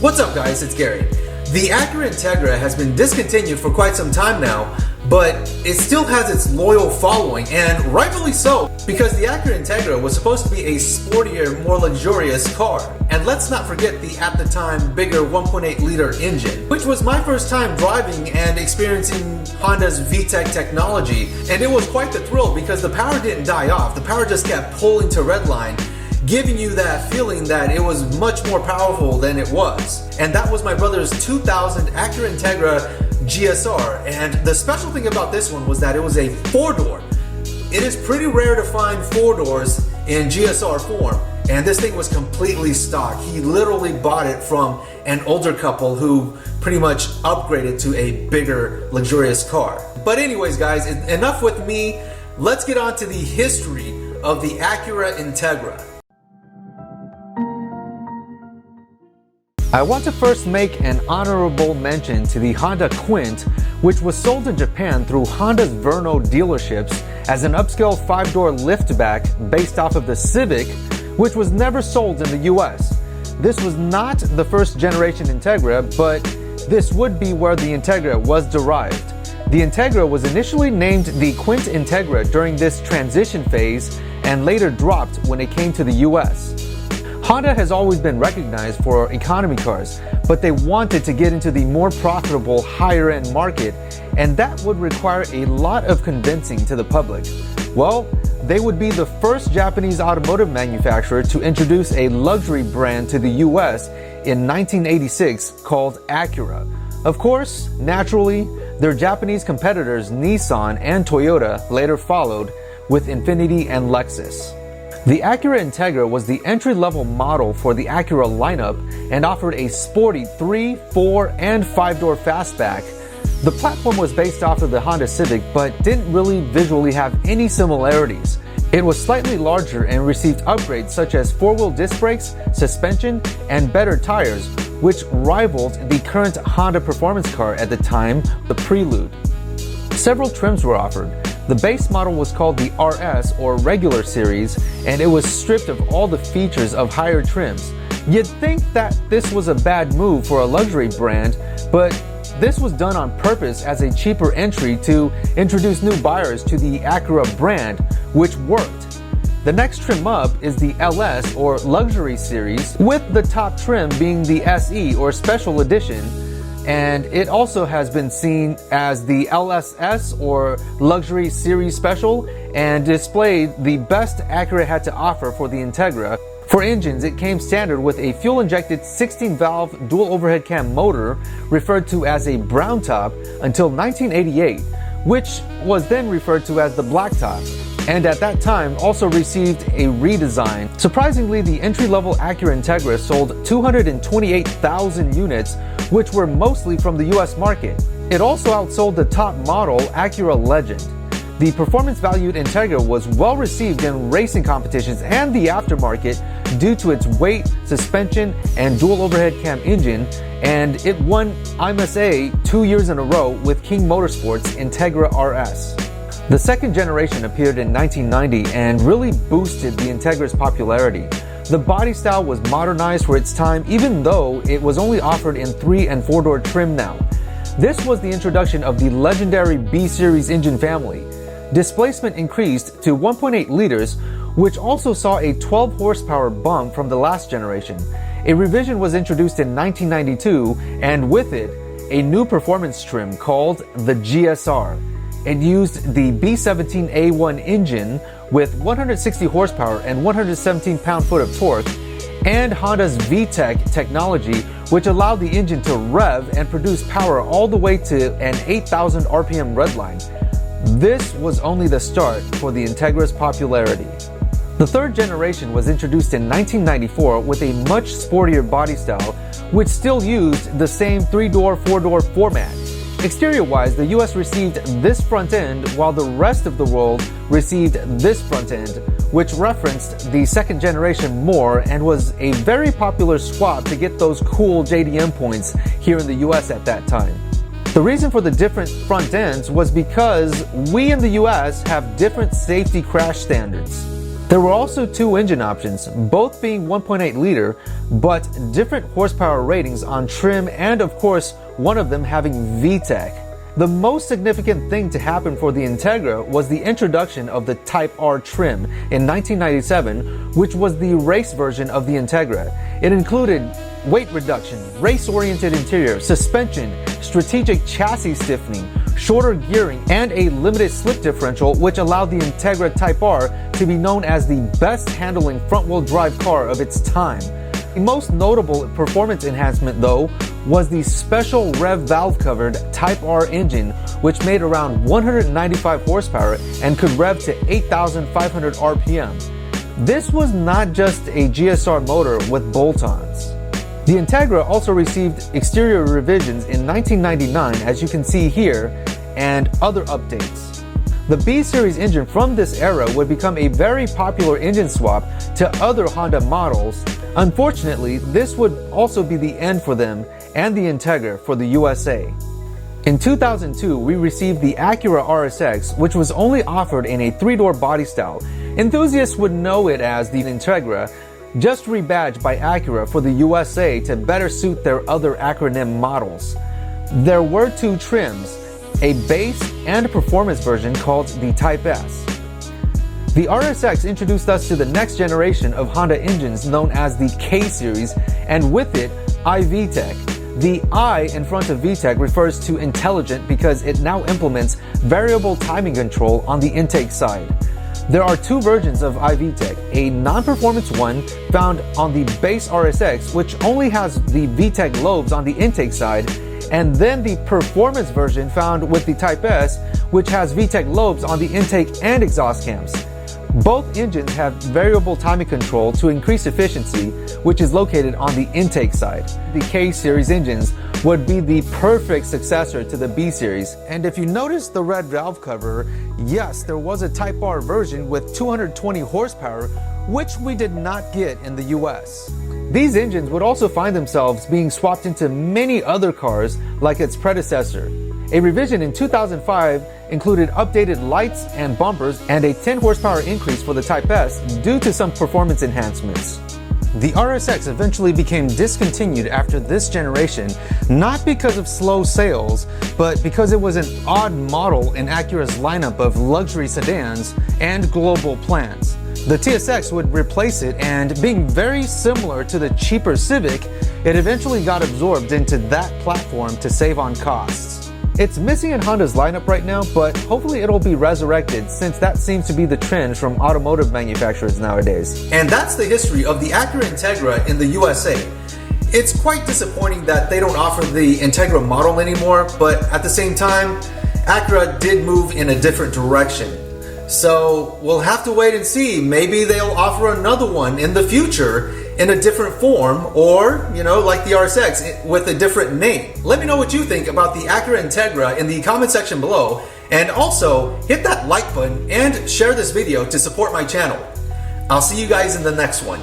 What's up guys, it's Gary. The Acura Integra has been discontinued for quite some time now, but it still has its loyal following, and rightfully so, because the Acura Integra was supposed to be a sportier, more luxurious car. And let's not forget the, at the time, bigger 1.8 liter engine, which was my first time driving and experiencing Honda's VTEC technology, and it was quite the thrill because the power didn't die off, the power just kept pulling to redline, giving you that feeling that it was much more powerful than it was. And that was my brother's 2000 Acura Integra GSR, and the special thing about this one was that it was a 4-door. It is pretty rare to find 4 doors in GSR form, and this thing was completely stock. He literally bought it from an older couple who pretty much upgraded to a bigger, luxurious car. But anyways guys, enough with me. Let's get on to the history of the Acura Integra. I want to first make an honorable mention to the Honda Quint, which was sold in Japan through Honda's Verno dealerships as an upscale 5-door liftback based off of the Civic, which was never sold in the US. This was not the first generation Integra, but this would be where the Integra was derived. The Integra was initially named the Quint Integra during this transition phase and later dropped when it came to the US. Honda has always been recognized for economy cars, but they wanted to get into the more profitable higher-end market, and that would require a lot of convincing to the public. Well, they would be the first Japanese automotive manufacturer to introduce a luxury brand to the US in 1986 called Acura. Of course, naturally, their Japanese competitors Nissan and Toyota later followed with Infiniti and Lexus. The Acura Integra was the entry-level model for the Acura lineup and offered a sporty 3, 4, and 5-door fastback. The platform was based off of the Honda Civic but didn't really visually have any similarities. It was slightly larger and received upgrades such as 4-wheel disc brakes, suspension, and better tires, which rivaled the current Honda performance car at the time, the Prelude. Several trims were offered. The base model was called the RS or regular series, and it was stripped of all the features of higher trims. You'd think that this was a bad move for a luxury brand, but this was done on purpose as a cheaper entry to introduce new buyers to the Acura brand, which worked. The next trim up is the LS or luxury series, with the top trim being the SE or special edition, and it also has been seen as the LSS or Luxury Series Special and displayed the best Acura had to offer for the Integra. For engines, it came standard with a fuel-injected 16-valve dual overhead cam motor referred to as a brown top until 1988, which was then referred to as the black top, and at that time also received a redesign. Surprisingly, the entry-level Acura Integra sold 228,000 units, which were mostly from the US market. It also outsold the top model Acura Legend. The performance-valued Integra was well received in racing competitions and the aftermarket due to its weight, suspension, and dual overhead cam engine, and it won IMSA 2 years in a row with King Motorsports Integra RS. The second generation appeared in 1990 and really boosted the Integra's popularity. The body style was modernized for its time, even though it was only offered in 3 and 4-door trim now. This was the introduction of the legendary B-Series engine family. Displacement increased to 1.8 liters, which also saw a 12 horsepower bump from the last generation. A revision was introduced in 1992, and with it, a new performance trim called the GSR. It used the B17A1 engine with 160 horsepower and 117 pound-foot of torque, and Honda's VTEC technology, which allowed the engine to rev and produce power all the way to an 8,000 RPM redline. This was only the start for the Integra's popularity. The third generation was introduced in 1994 with a much sportier body style, which still used the same 3-door, 4-door format. Exterior-wise, the US received this front end while the rest of the world received this front end, which referenced the second generation more and was a very popular swap to get those cool JDM points here in the US at that time. The reason for the different front ends was because we in the US have different safety crash standards. There were also two engine options, both being 1.8 liter, but different horsepower ratings on trim, and of course, one of them having VTEC. The most significant thing to happen for the Integra was the introduction of the Type R trim in 1997, which was the race version of the Integra. It included weight reduction, race-oriented interior, suspension, strategic chassis stiffening, shorter gearing, and a limited slip differential, which allowed the Integra Type R to be known as the best handling front-wheel drive car of its time. The most notable performance enhancement, though, was the special rev valve covered Type R engine, which made around 195 horsepower and could rev to 8,500 RPM. This was not just a GSR motor with bolt-ons. The Integra also received exterior revisions in 1999, as you can see here, and other updates. The B-Series engine from this era would become a very popular engine swap to other Honda models. Unfortunately, this would also be the end for them and the Integra for the USA. In 2002, we received the Acura RSX, which was only offered in a 3-door body style. Enthusiasts would know it as the Integra, just rebadged by Acura for the USA to better suit their other acronym models. There were two trims, a base and a performance version called the Type S. The RSX introduced us to the next generation of Honda engines known as the K-Series, and with it, iVTEC. The I in front of VTEC refers to intelligent because it now implements variable timing control on the intake side. There are two versions of iVTEC, a non-performance one found on the base RSX, which only has the VTEC lobes on the intake side, and then the performance version found with the Type S, which has VTEC lobes on the intake and exhaust cams. Both engines have variable timing control to increase efficiency, which is located on the intake side. The K-Series engines would be the perfect successor to the B-Series. And if you notice the red valve cover, yes, there was a Type R version with 220 horsepower, which we did not get in the US. These engines would also find themselves being swapped into many other cars like its predecessor. A revision in 2005 included updated lights and bumpers and a 10 horsepower increase for the Type S due to some performance enhancements. The RSX eventually became discontinued after this generation, not because of slow sales, but because it was an odd model in Acura's lineup of luxury sedans and global plans. The TSX would replace it, and being very similar to the cheaper Civic, it eventually got absorbed into that platform to save on costs. It's missing in Honda's lineup right now, but hopefully it'll be resurrected since that seems to be the trend from automotive manufacturers nowadays. And that's the history of the Acura Integra in the USA. It's quite disappointing that they don't offer the Integra model anymore, but at the same time, Acura did move in a different direction. So we'll have to wait and see. Maybe they'll offer another one in the future in a different form, or, like the RSX with a different name. Let me know what you think about the Acura Integra in the comment section below, and also hit that like button and share this video to support my channel. I'll see you guys in the next one.